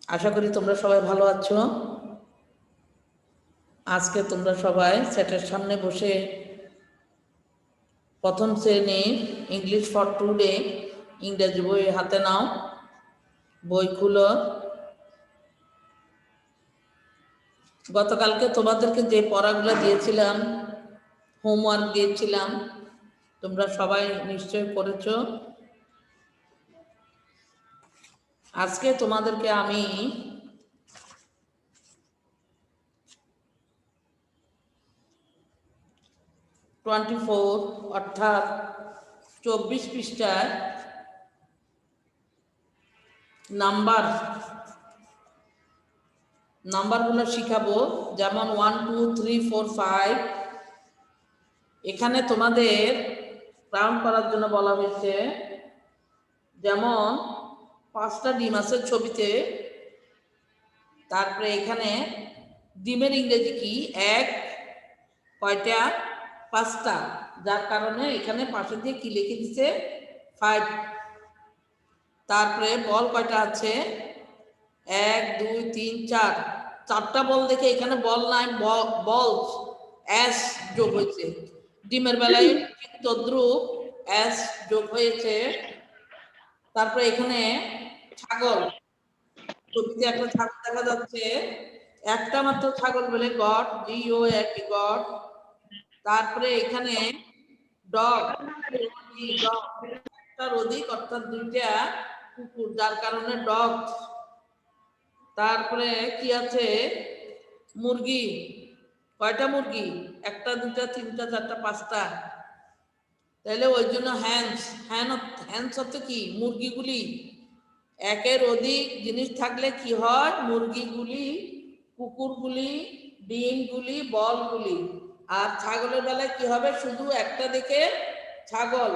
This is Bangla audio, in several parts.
আশা করি তোমরা সবাই ভালো আছো। আজকে তোমরা সবাই সেটের সামনে বসে প্রথম শ্রেণীর ইংলিশ ফর টুডে ইংরেজি বই হাতে নাও, বই খুলো। গতকালকে তোমাদেরকে যে পড়াগুলো দিয়েছিলাম, হোমওয়ার্ক দিয়েছিলাম, তোমরা সবাই নিশ্চয় পড়েছো। আজকে তোমাদেরকে আমি 24 অর্থাৎ 24 পৃষ্ঠার নাম্বারগুলো শিখাবো। যেমন 1 2 3 4 5। এখানে তোমাদের রাউন্ড করার জন্য বলা হয়েছে। যেমন 5টা ডিম আছে ছবিতে, তারপরে এখানে ডিমের ইংরেজি কি? এক। কয়টা? 5টা। যার কারণে এখানে পাশে দিয়ে কি লিখে দিচ্ছে? 5। তারপরে বল কয়টা আছে? 1 2 3 4। 4টা বল দেখে এখানে বল নাই, বল এস যোগ হয়েছে। ডিমের বেলায় ঠিক তদ্রুপ এস যোগ হয়েছে। তারপরে এখানে ছাগল, ছবিতে একটা ছাগল দেখা যাচ্ছে, একটা মাত্র ছাগল বলে গড, জিও একই গড। তারপরে এখানে ডগ, একটার অধিক অর্থাৎ 2টা কুকুর, যার কারণে ডগ। তারপরে কি আছে? মুরগি। কয়টা মুরগি? 1 2 3 4 5টা। তাহলে ওই জন্য হ্যান্স হচ্ছে কি? মুরগিগুলি। একের অধিক জিনিস থাকলে কি হয়? মুরগিগুলি, কুকুরগুলি, ডিমগুলি, বলগুলি। আর ছাগলের বেলায় কি হবে? শুধু একটা দেখে ছাগল,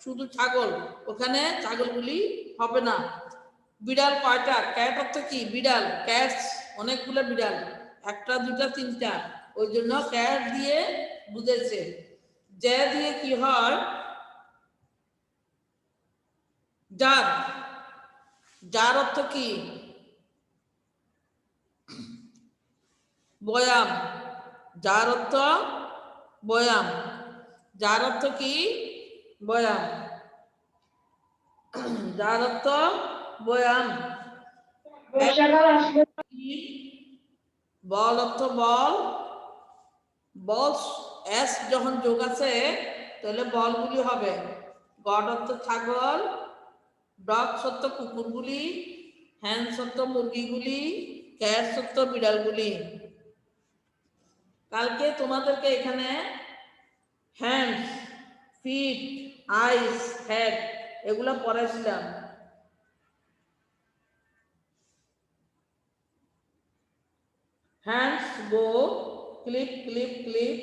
শুধু ছাগল, ওখানে ছাগলগুলি হবে না। বিড়াল কয়টা? ক্যাট অর্থ কি? বিড়াল, ক্যাটস অনেকগুলো বিড়াল, 1 2 3টা, ওই জন্য ক্যাট দিয়ে বুঝেছে। যে দিয়ে কি হয়? জার। জার অর্থ কি? বয়াম। যার অর্থ বয়াম। যার অর্থ কি? বয়াম। যার অর্থ বয়াম। বল অর্থ বল। বল এস যখন যোগ আছে তাহলে বলগুলি হবে। গড অর্থ ছাগল, ডগ সত্য কুকুরগুলি, হ্যান্ড সত্য মুরগিগুলি, ক্যাট সত্য বিড়ালগুলি। কালকে তোমাদেরকে এখানে হ্যান্ডস, ফিট, আইস, হেড এগুলো পড়াইছিলাম। Hands go, clap clap clap.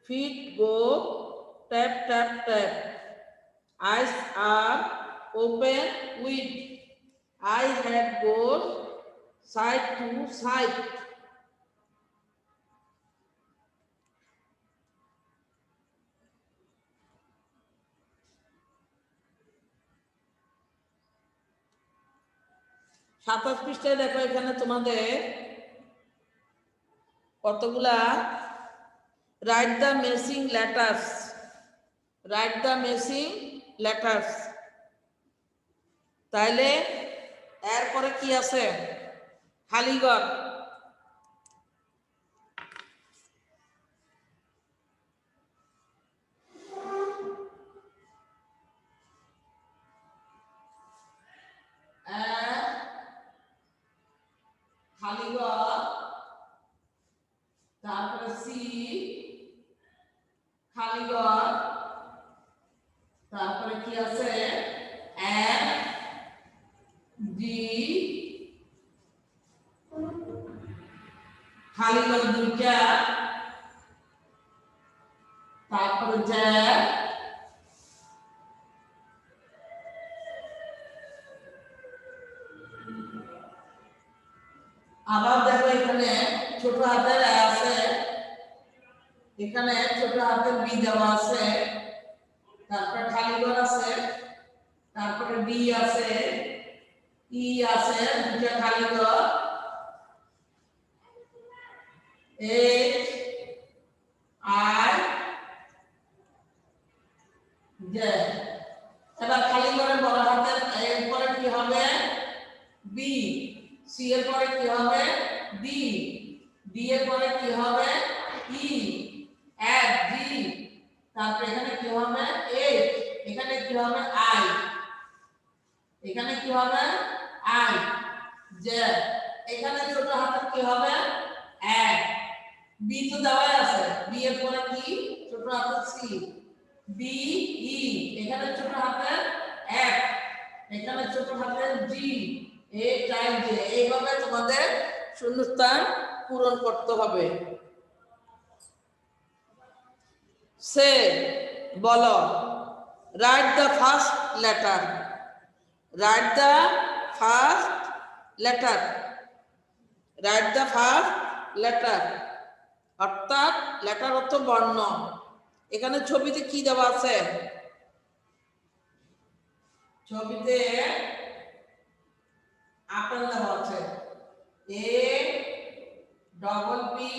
Feet go, tap tap tap. Eyes আর open with. I had goes side to side. সাতাশ পৃষ্ঠায় দেখো, এখানে তোমাদের কতগুলা write the missing letters. Write the missing letters. তাইলে এরপরে কি আছে? খালিঘর। খালিঘর, তারপরে সি খালিঘর, তারপরে কি আছে? এম ডি, খালিঘর 2টা, তারপরে জ্যাড, আবার দেখো এখানে ছোট হাতের আছে, এখানে ছোট হাতের বি দেওয়া আছে, তারপরে খালিঘর আছে, তারপরে ডি আছে, ই আছে দুটা খালি ঘর, এইচ আই জে। এবার খালি ঘরে বড় হাতের এর পরে কি হবে বি, সি এর পরে কি হবে ডি, ডি এর পরে কি হবে ই, এফ জি, তারপর এখানে কি হবে এইচ, এখানে কি হবে আই, এখানে কি হবে আই জে, এখানে ছোট হাতের কি হবে এক, বি তো দেওয়াই আছে, বি এর পরে কি ছোট হাতের সি, বি ই, এখানে ছোট হাতের এক, এখানে ছোট হাতের জি, এইচ আই জে। এইভাবে তোমাদের শূন্যস্থান পূরণ করতে হবে। সে বলো, write the first letter, write the first letter, write the first letter, অর্থাৎ লেটার অর্থ বর্ণ। এখানে ছবিতে কি দেওয়া আছে, ছবিতে আপেল দেওয়া আছে, এ ডবল পি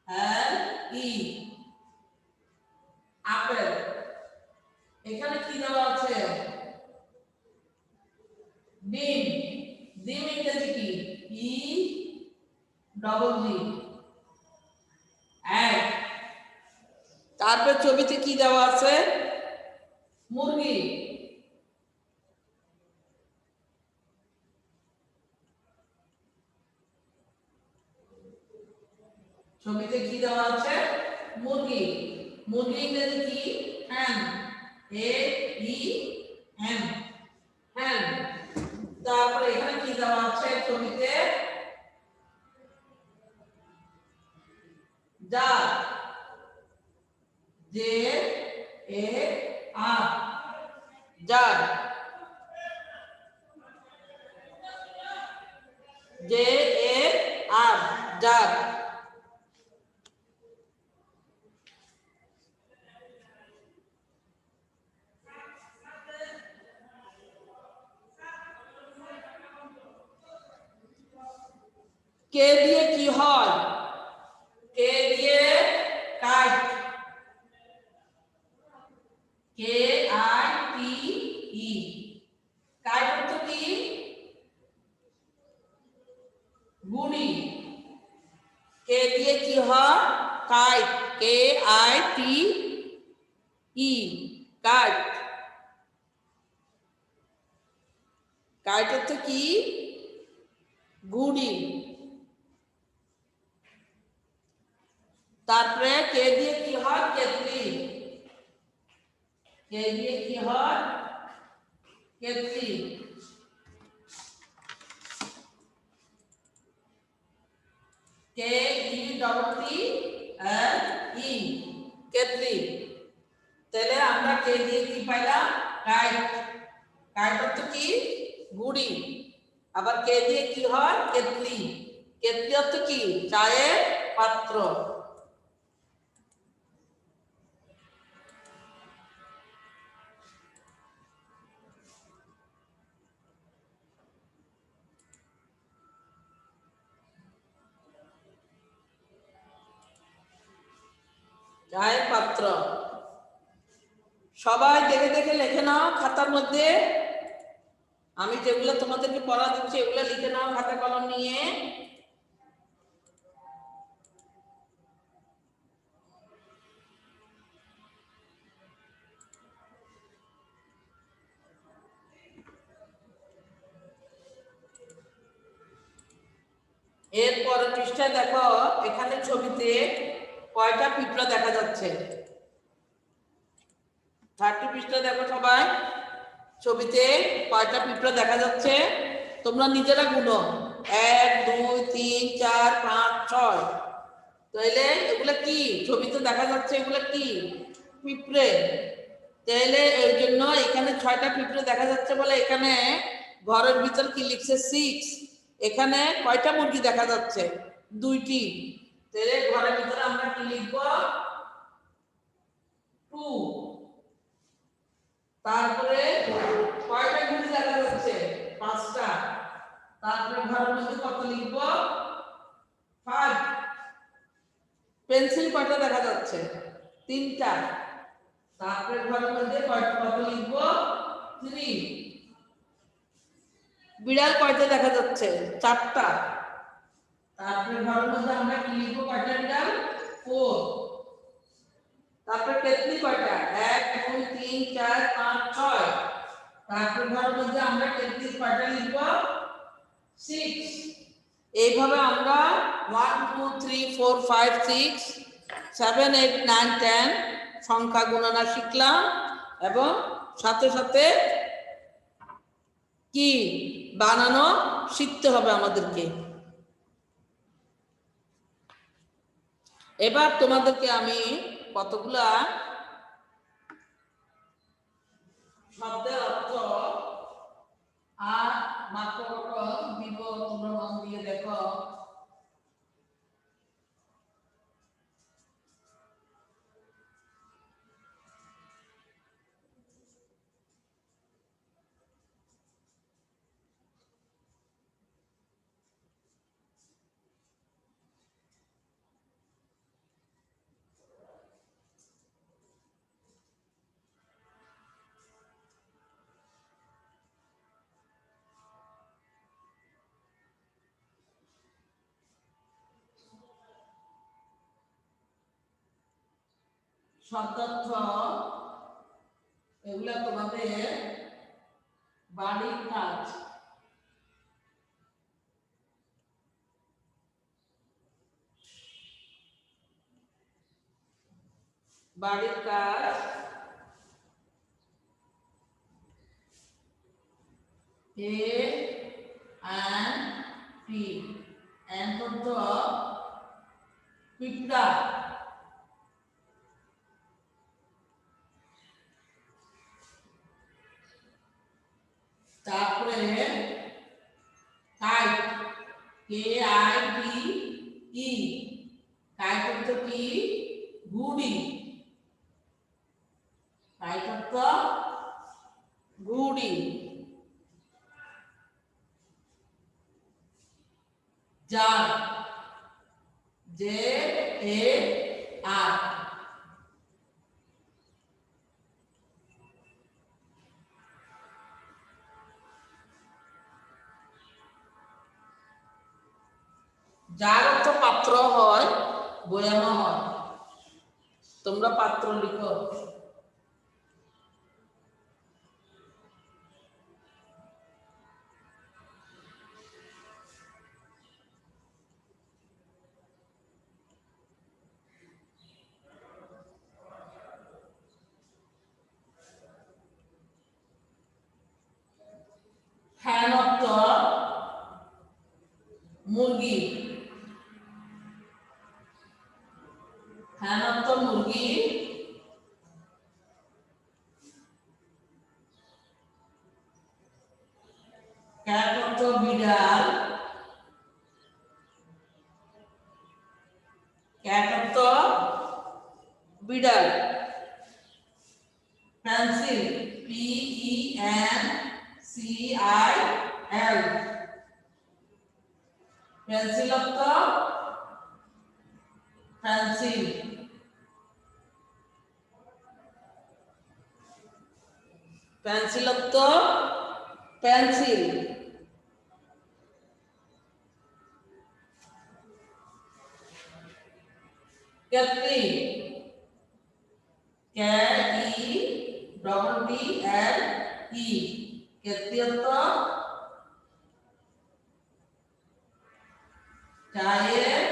এল ই, আপেল। এখানে কি দেওয়া আছে ডিম, ডিম ইংরেজি কি ই ডবল জি, এগ। তারপর ছবিতে কি দেওয়া আছে মুরগি, ছবিতে কি দেওয়া আছে মুরগি, মুরগি ইংরেজি কি হ্যান, এ ই হ্যান, হ্যান। তারপরে এখানে কি দেওয়া আছে ছবিতে jar, J A R, jar, J A R, jar. K দিয়ে কি হয়, কে দিয়ে kite, K I T E, kite অর্থ কি গুড়ি, কে দিয়ে কি হয় kite, K I T E, kite, kite অর্থ কি গুড়ি। তারপরে কে দিয়ে কি হয় কেতলি, কে দিয়ে কি হয় কেতলি, কে ই ডবল টি এল ই, কেতলি। তাহলে আমরা কে দিয়ে কি পাইলাম কাইট, কাইট অর্থ কি গুড়ি। আবার কে দিয়ে কি হয় কেতলি, কেতলি অর্থ কি চায়ের পাত্র। চায়ের পাত্র। সবাই দেখে দেখে লিখে নাও খাতার মধ্যে, আমি যেগুলো তোমাদেরকে পড়া দিচ্ছি এগুলো লিখে নাও খাতা কলম নিয়ে। এরপরে পৃষ্ঠায় দেখো, এখানে ছবিতে কয়টা পিঁপড়া দেখা যাচ্ছে, 30 পৃষ্ঠা দেখো সবাই, ছবিতে কয়টা পিঁপড়া দেখা যাচ্ছে তোমরা নিজেরা গুনো, 1 2 3 4 5 6। তাইলে এগুলা কি ছবিতে দেখা যাচ্ছে, এগুলা কি পিঁপড়ে। তাইলে এর জন্য এখানে 6টা পিঁপড়ে দেখা যাচ্ছে বলে এখানে ঘরের ভিতর কি লিখছে 6, এখানে কয়টা মুরগি দেখা যাচ্ছে 2টি। তাহলে ঘরের ভিতরে আমরা কি লিখব 2। তারপরে কয়টা ঘুড়ি দেখা যাচ্ছে পাঁচটা, তারপরে ঘরের মধ্যে কত লিখব? 5। পেন্সিল কয়টা দেখা যাচ্ছে? 3টা। তারপরে ঘরের মধ্যে কত লিখব? 3। বিড়াল কয়টা দেখা যাচ্ছে? 4টা। তারপরে ঘরের মধ্যে আমরা কি লিখব? কয়টা বিড়াল? 4। তারপরে কেতলি কয়টা? 1 2 3 4 5 6। তারপরে ঘরের মধ্যে আমরা কেতলি কয়টা লিখব? 6। এইভাবে আমরা 1 2 3 4 5 6 7 8 9 10 সংখ্যা গণনা শিখলাম এবং সাথে সাথে কি বানানো শিখতে হবে আমাদেরকে। এবার তোমাদেরকে আমি কতগুলা শব্দের অর্থ আর মাত্রাগঠন দিব, তোমরা মন দিয়ে দেখো। শব্দার্থ এগুলা তোমাদের বাড়ির কাজ। বাড়ির কাজ A and P and অর্থ পিঁপড়া। তারপরে কাইট KITE কাইট অর্থ কি? ঘুড়ি। কাইট অর্থ ঘুড়ি। জার JAR যার অর্থ পাত্র হয়, বয়ামও হয়। তোমরা পাত্র লিখো। হ্যান অর্থ মুরগি। হ্যান অর্থ মুরগি। ক্যাট অর্থ বিড়াল। ক্যাট অর্থ বিড়াল। পেন্সিল PENCIL পেন্সিল অর্থ পেন্সিল। পেন্সিল অর্থ পেন্সিল। কেতলি KETTLE কেতলি অর্থ চায়ের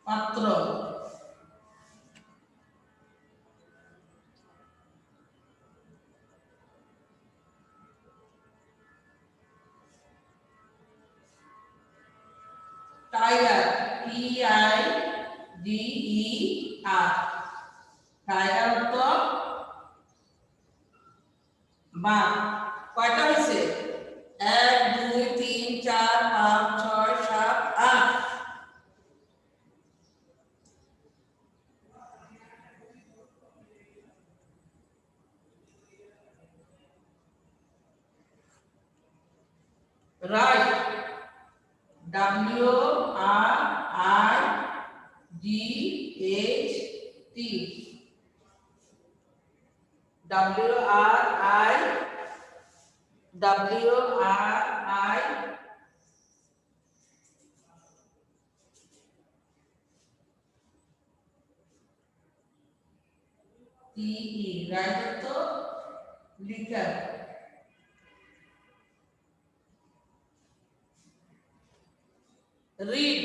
পাত্র। টাইগার TIGER টাইগার অর্থ বাঘ। কয়টা হয়েছে? 1 2 3 4 5 6 7 8। রাইট, WRIGHT, WRIGHT, রাইট তো লিখা। রিড,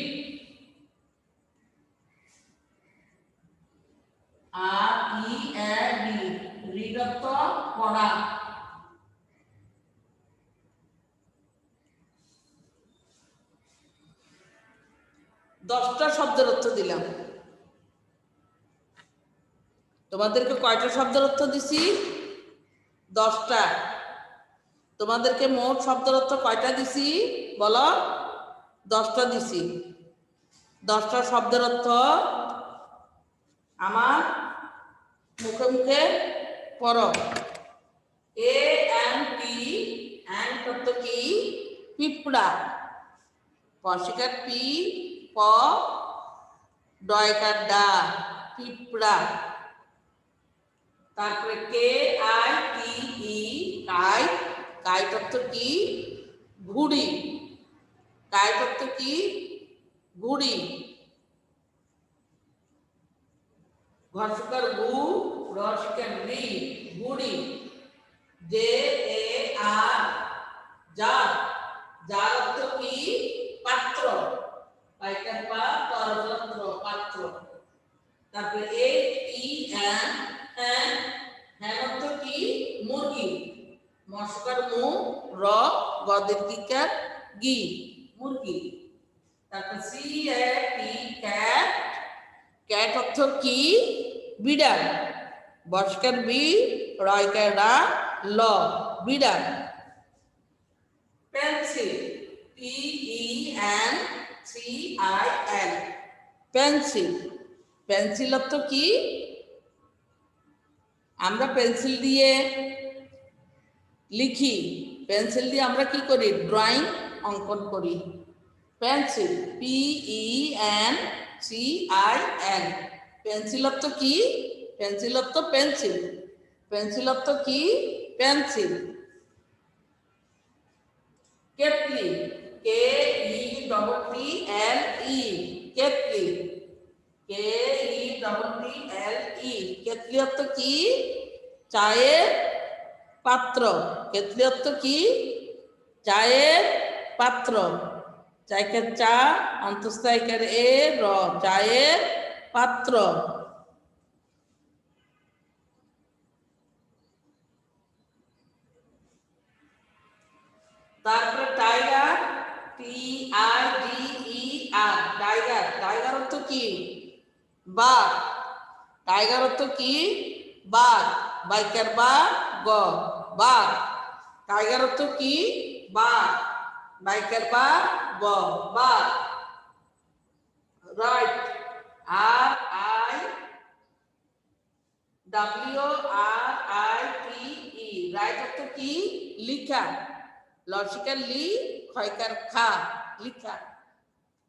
READ, রিড অর্থ পড়া। দশটা শব্দের অর্থ দিলাম। তোমাদেরকে কয়টা শব্দের অর্থ দিছি? 10টা। তোমাদেরকে মোট শব্দের অর্থ কয়টা দিছি বলো? 10টা দিছি। 10টা শব্দের অর্থ আমার মুখে মুখে পড়ো। ANT, অ্যান্ট অর্থ কি? পিঁপড়া। পশিকার পি, প, ডয়কার ডা, পিঁপড়া। তারপরে KITE, কাইট। কাইট অর্থ কি? ঘুড়ি। কাইট অর্থ কি? ঘুড়ি। ঘর্ষকার গু, রসিকার রি, ঘুড়ি। JAR, jar. জার অর্থ কি? পাত্র। পাইকার পা, তরযন্ত্র, পাত্র। তারপরে HEN, হ্যান। হ্যান অর্থ কি? মুরগি। মশকার মু, র, গদের দিকার গি, মুরগি। তারপর CAT, ক্যাট। ক্যাট অর্থ কি? বিড়াল। বসকার বি, রয়কার রা, ল, বিড়াল। Pencil, PENCIL, pencil. পেন্সিল অর্থ কি? আমরা পেন্সিল দিয়ে লিখি। পেন্সিল দিয়ে আমরা কি করি? ড্রয়িং, অঙ্কন করি। পেন্সিল, PENCIL, পেন্সিল অর্থ কি? পেন্সিল অর্থ পেন্সিল। পেন্সিল অর্থ কি? Pencil. Kettle, KETTLE, kettle. KETTLE, kettle অর্থ কি? চায়ের পাত্র। কেটলি অর্থ কি? চায়ের পাত্র। চাইকার চা, অন্তস্থায়িকার এ, র, চায়ের পাত্র। তারপরে টাইগার, TIGER, টাইগার। টাইগার অর্থ কি? বাঘ। টাইগার অর্থ কি? বাঘ। বাইকার বা, গ, বাঘ। টাইগার অর্থ কি? বাঘ। বাইকার বা, গ, বাঘ। রাইট, RIWRITE, রাইট অর্থ কি? লিখা। লসিকার লি, ক্ষয়কার খা, লিখা।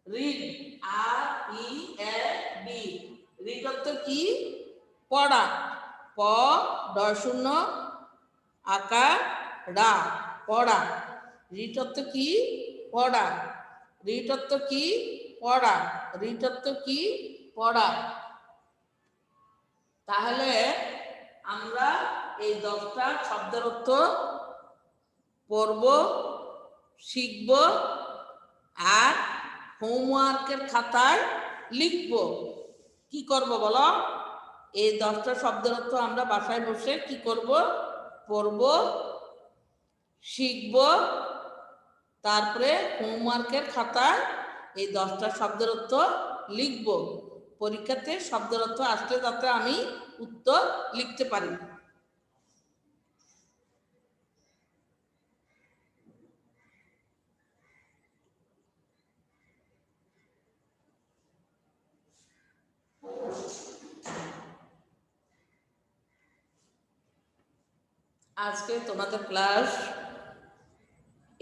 রিড, READ, রিড অর্থ কি? পড়া। প, ডয় শূন্য, আকা, রা, পড়া। রিড অর্থ কি? পড়া। রিড অর্থ কি? পড়া। রিড অর্থ কি? পড়া। তাহলে আমরা এই 10টা শব্দের অর্থ পড়ব, শিখব, আর হোমওয়ার্কের খাতায় লিখব। কি করব বলো? এই 10টা শব্দের অর্থ আমরা বাসায় বসে কি করব? পড়ব, শিখব, তারপরে হোমওয়ার্কের খাতায় এই 10টা শব্দের অর্থ লিখব। পরীক্ষাতে শব্দের অর্থ আসলে যাতে আমি উত্তর লিখতে পারি। আজকে তোমাদের ক্লাস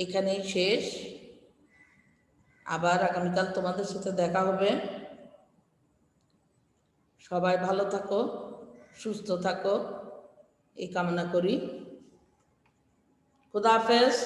এখানেই শেষ। আবার আগামীকাল তোমাদের সাথে দেখা হবে। সবাই ভালো থাকো, সুস্থ থাকো, এই কামনা করি। খুদা হাফেজ।